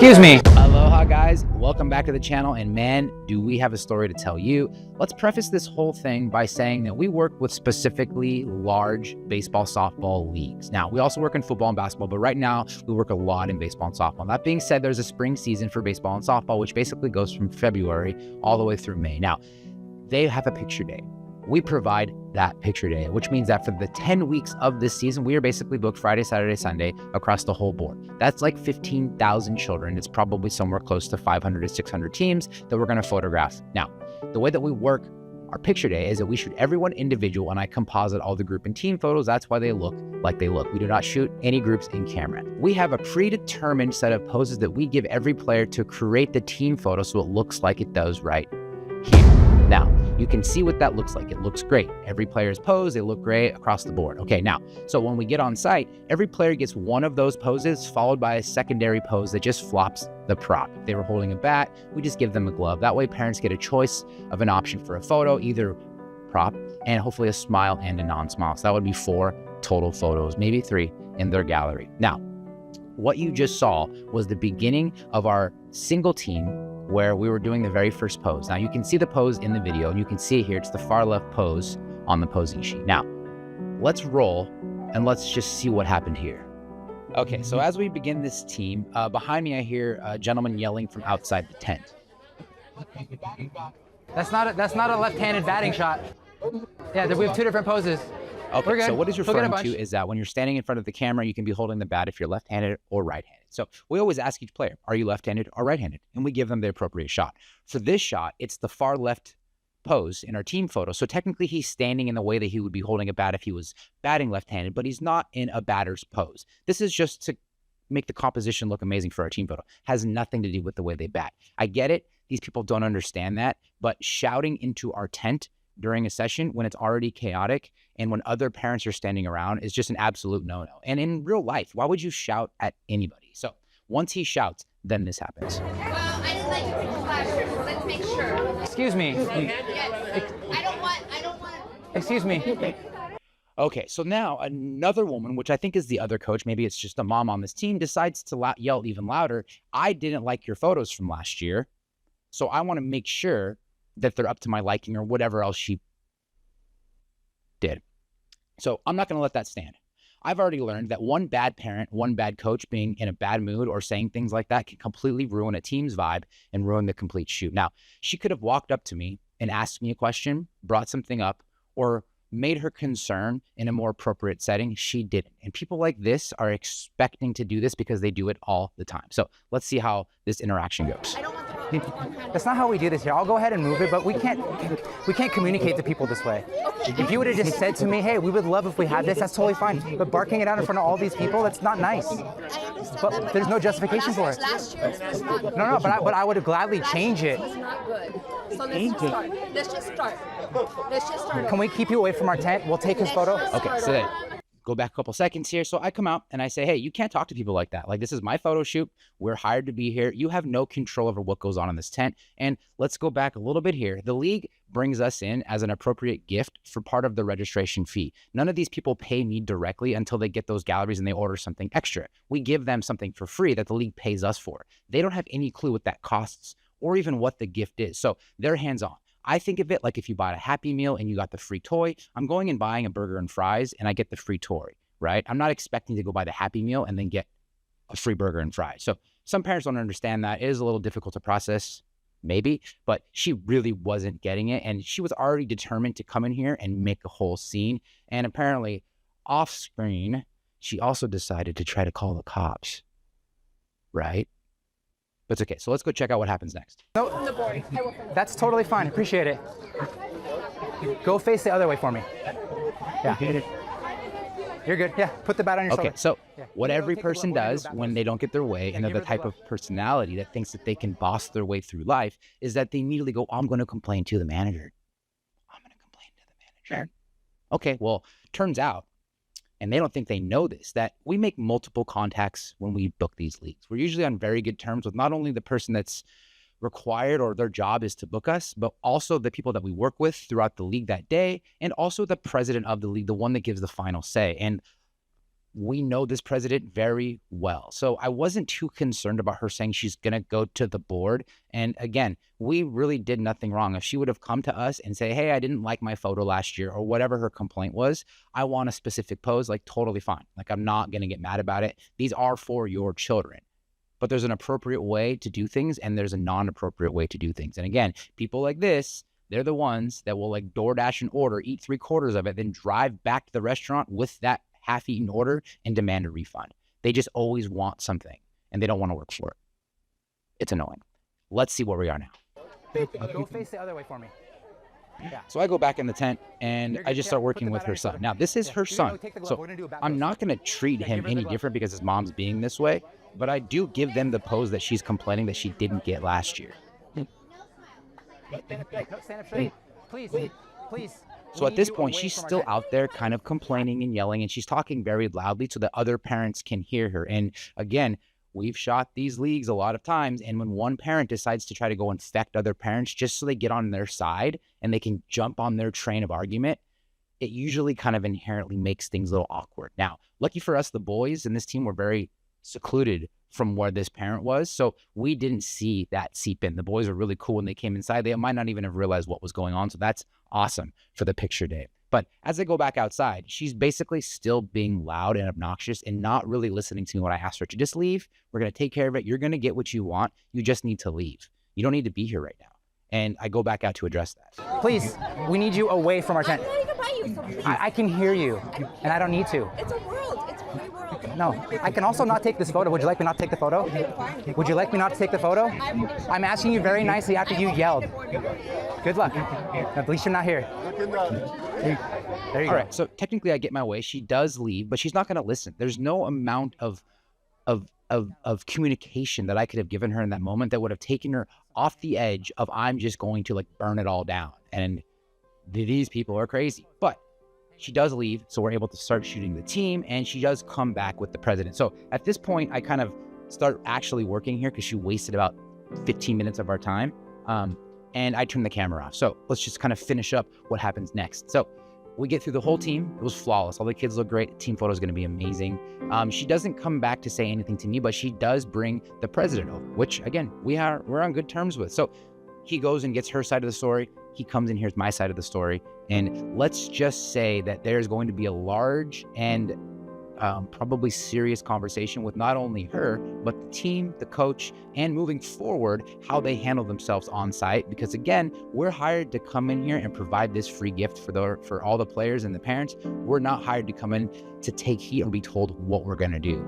Excuse me. Aloha guys, welcome back to the channel, and man, do we have a story to tell you. Let's preface this whole thing by saying that we work with specifically large baseball, softball leagues. Now, we also work in football and basketball, but right now we work a lot in baseball and softball. That being said, there's a spring season for baseball and softball, which basically goes from February all the way through May. Now, they have a picture day. We provide that picture day, which means that for the 10 weeks of this season, we are basically booked Friday, Saturday, Sunday across the whole board. That's like 15,000 children. It's probably somewhere close to 500 to 600 teams that we're going to photograph. Now, the way that we work our picture day is that we shoot everyone individual, and I composite all the group and team photos. That's why they look like they look. We do not shoot any groups in camera. We have a predetermined set of poses that we give every player to create the team photo so it looks like it does right here. Now, you can see what that looks like. It looks great. Every player's pose, they look great across the board. Okay, now, so when we get on site, every player gets one of those poses followed by a secondary pose that just flops the prop. If they were holding a bat, we just give them a glove. That way parents get a choice of an option for a photo, either prop and hopefully a smile and a non-smile. So that would be 4 total photos, maybe 3 in their gallery. Now, what you just saw was the beginning of our single team where we were doing the very first pose. Now you can see the pose in the video, and you can see it here. It's the far left pose on the posing sheet. Now, let's roll and let's just see what happened here. Okay, so as we begin this team, behind me I hear a gentleman yelling from outside the tent. That's not a left-handed batting shot. Yeah, we have 2 different poses. Okay, so what he's referring to is that when you're standing in front of the camera, you can be holding the bat if you're left-handed or right-handed. So we always ask each player, are you left-handed or right-handed? And we give them the appropriate shot. For this shot, it's the far left pose in our team photo. So technically he's standing in the way that he would be holding a bat if he was batting left-handed, but he's not in a batter's pose. This is just to make the composition look amazing for our team photo. Has nothing to do with the way they bat. I get it. These people don't understand that, but shouting into our tent during a session when it's already chaotic and when other parents are standing around is just an absolute no-no. And in real life, why would you shout at anybody? So once he shouts, then this happens. Well, I didn't like your flash. Let's make sure. Excuse me. I don't want. Excuse me. Okay, so now another woman, which I think is the other coach, maybe it's just a mom on this team, decides to yell even louder. I didn't like your photos from last year, so I want to make sure that they're up to my liking or whatever else she did. So I'm not going to let that stand. I've already learned that one bad parent, one bad coach being in a bad mood or saying things like that can completely ruin a team's vibe and ruin the complete shoot. Now, she could have walked up to me and asked me a question, brought something up, or made her concern in a more appropriate setting. She didn't. And people like this are expecting to do this because they do it all the time. So let's see how this interaction goes. I don't want the wrong. That's not how we do this here. I'll go ahead and move it, but we can't communicate to people this way. If you would have just said to me, hey, we would love if we had this, that's totally fine. But barking it out in front of all these people, that's not nice. I understand But that, there's no justification for it. Last year's was not good. No, but I would have gladly changed it. Last year's was not good. So let's just start. Let's just start. Can we keep you away from our tent? We'll take his photo. Okay, so then go back a couple seconds here. So I come out and I say, hey, you can't talk to people like that. Like, this is my photo shoot. We're hired to be here. You have no control over what goes on in this tent. And let's go back a little bit here. The league brings us in as an appropriate gift for part of the registration fee. None of these people pay me directly until they get those galleries and they order something extra. We give them something for free that the league pays us for. They don't have any clue what that costs or even what the gift is. So they're hands-on. I think of it like if you bought a Happy Meal and you got the free toy. I'm going and buying a burger and fries and I get the free toy, right? I'm not expecting to go buy the Happy Meal and then get a free burger and fries. So some parents don't understand that. It is a little difficult to process, maybe, but she really wasn't getting it. And she was already determined to come in here and make a whole scene. And apparently off screen, she also decided to try to call the cops, right? But it's okay. So let's go check out what happens next. No, that's totally fine. Appreciate it. Go face the other way for me. Yeah. You're good. Yeah. Put the bat on your shoulder. Okay. So what every person does when they don't get their way and they're the type of personality that thinks that they can boss their way through life is that they immediately go, oh, I'm going to complain to the manager. I'm going to complain to the manager. Okay. Well, turns out, and they don't think they know this, that we make multiple contacts when we book these leagues. We're usually on very good terms with not only the person that's required or their job is to book us, but also the people that we work with throughout the league that day, and also the president of the league, the one that gives the final say. And we know this president very well. So I wasn't too concerned about her saying she's going to go to the board. And again, we really did nothing wrong. If she would have come to us and say, hey, I didn't like my photo last year, or whatever her complaint was, I want a specific pose, like totally fine. Like, I'm not going to get mad about it. These are for your children. But there's an appropriate way to do things, and there's a non-appropriate way to do things. And again, people like this, they're the ones that will like DoorDash an order, eat 3/4 of it, then drive back to the restaurant with that half-eaten order and demand a refund. They just always want something, and they don't want to work for it. It's annoying. Let's see where we are now. Go face the other way for me. Yeah. So I go back in the tent, and I just start working with her son. Now, this is her son, so I'm not going to treat him any different because his mom's being this way, but I do give them the pose that she's complaining that she didn't get last year. Stand up straight. Please, please. So at this point, she's still out there kind of complaining and yelling, and she's talking very loudly so that other parents can hear her. And again, we've shot these leagues a lot of times, and when one parent decides to try to go infect other parents just so they get on their side and they can jump on their train of argument, it usually kind of inherently makes things a little awkward. Now, lucky for us, the boys in this team were very secluded from where this parent was, so we didn't see that seep in. The boys were really cool when they came inside. They might not even have realized what was going on, so that's awesome for the picture day. But as I go back outside, she's basically still being loud and obnoxious and not really listening to me when I asked her to just leave. We're going to take care of it. You're going to get what you want. You just need to leave. You don't need to be here right now. And I go back out to address that. Please, we need you away from our tent. I'm not even by you, so please. I can hear you, and I don't need to. It's a world. It's a free world. No, I can also not take this photo. Would you like me not to take the photo? Would you like me not to take the photo? I'm asking you very nicely after you yelled. Good luck. At least you're not here. There you go. All right, so technically I get my way. She does leave, but she's not going to listen. There's no amount of communication that I could have given her in that moment that would have taken her off the edge of I'm just going to like burn it all down. And these people are crazy. But she does leave, so we're able to start shooting the team, and she does come back with the president. So at this point, I kind of start actually working here because she wasted about 15 minutes of our time. And I turned the camera off. So let's just kind of finish up what happens next. So we get through the whole team. It was flawless. All the kids look great. Team photo is going to be amazing. She doesn't come back to say anything to me, but she does bring the president over, which again, we're on good terms with. So he goes and gets her side of the story. He comes and hears my side of the story. And let's just say that there's going to be a large and probably serious conversation with not only her, but the team, the coach, and moving forward, how they handle themselves on site. Because again, we're hired to come in here and provide this free gift for all the players and the parents. We're not hired to come in to take heat or be told what we're going to do.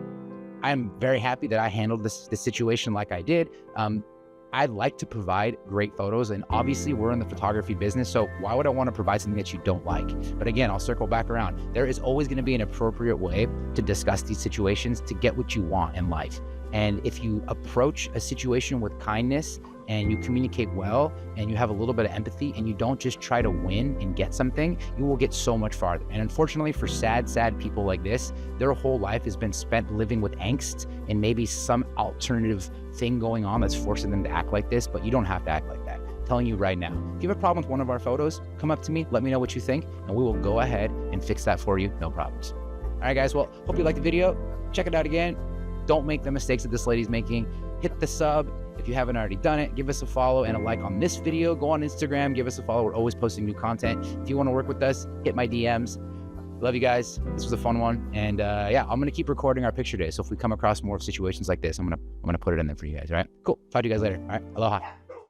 I'm very happy that I handled this situation like I did. I'd like to provide great photos, and obviously we're in the photography business, so why would I want to provide something that you don't like? But again, I'll circle back around. There is always going to be an appropriate way to discuss these situations to get what you want in life. And if you approach a situation with kindness and you communicate well and you have a little bit of empathy and you don't just try to win and get something, you will get so much farther. And unfortunately for sad people like this, their whole life has been spent living with angst and maybe some alternative thing going on that's forcing them to act like this, but you don't have to act like that. I'm telling you right now, if you have a problem with one of our photos, come up to me, let me know what you think, and we will go ahead and fix that for you, no problems. All right, guys, well, hope you liked the video. Check it out again. Don't make the mistakes that this lady's making. Hit the sub if you haven't already done it. Give us a follow and a like on this video. Go on Instagram, give us a follow. We're always posting new content. If you want to work with us, hit my DMs. Love you guys. This was a fun one. And yeah, I'm going to keep recording our picture day. So if we come across more situations like this, I'm going to put it in there for you guys. All right, cool. Talk to you guys later. All right, aloha.